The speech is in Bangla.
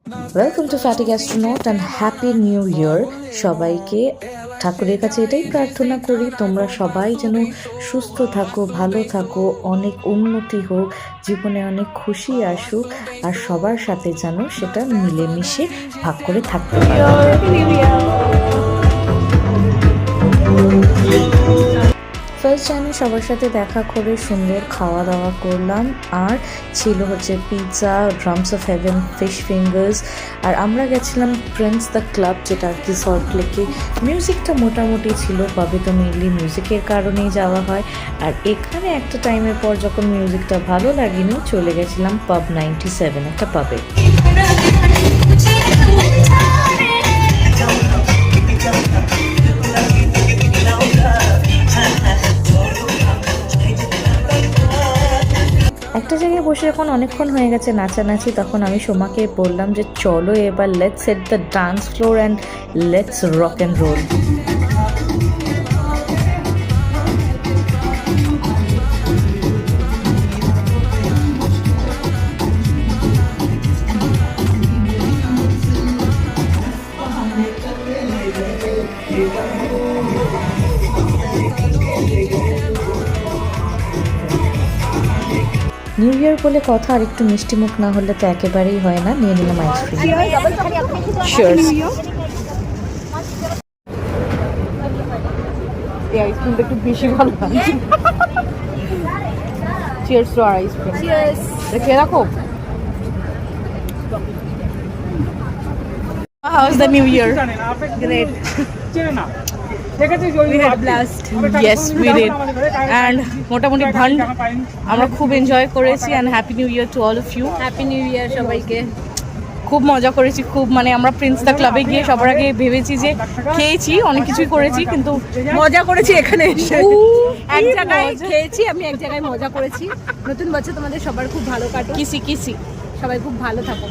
Welcome to fatigue astronaut and happy new year সবাইকে। ঠাকুরের কাছে এটাই প্রার্থনা করি তোমরা সবাই যেন সুস্থ থাকো, ভালো থাকো, অনেক উন্নতি হোক, জীবনে অনেক খুশি আসুক, আর সবার সাথে যেন সেটা মিলেমিশে ভাগ করে থাকতে পারো। ফার্স্ট জানুয়ারি সবার সাথে দেখা করে সুন্দর খাওয়া দাওয়া করলাম, আর ছিল হচ্ছে pizza, drums of heaven, fish fingers, আর আমরা গেছিলাম প্রিন্স দ্য ক্লাব, যেটা আর কি সল্ট লেকে। মিউজিকটা মোটামুটি ছিল, পাবে তো মেনলি মিউজিকের কারণেই যাওয়া হয়। আর এখানে একটা টাইমের পর যখন মিউজিকটা ভালো লাগেনি, চলে গেছিলাম পাব 97, একটা পাবে। একটা জায়গায় বসে যখন অনেকক্ষণ হয়ে গেছে নাচানাচি, তখন আমি সোমাকে বললাম যে চলো এবার let's set the dance floor and let's rock and roll. New year বলে কথা, আর একটু মিষ্টি মুখ না হলে তো একেবারেই হয় না। নিয়ে নিলাম আইসক্রিম। এই আইসক্রিমটা একটু বেশি ভালো লাগে। Cheers to our ice cream. Cheers. দেখে রাখো। How was the new year? Great. We had blast. Yes, we did. And মোটামুটি ভান্ড আমরা খুব এনজয় করেছি, and happy new year to all of you. Happy new year সবাইকে। খুব মজা করেছি, খুব মানে আমরা প্রিন্স দ্য ক্লাবে গিয়ে সবার আগে ভেবেছি যে খেয়েছি, অনেক কিছুই করেছি, কিন্তু মজা করেছি এখানে এসে। এক জায়গায় খেয়েছি, আমি এক জায়গায় মজা করেছি। নতুন বছর তোমাদের সবার খুব ভালো কাটুক। কিসি সবাই খুব ভালো থাকো।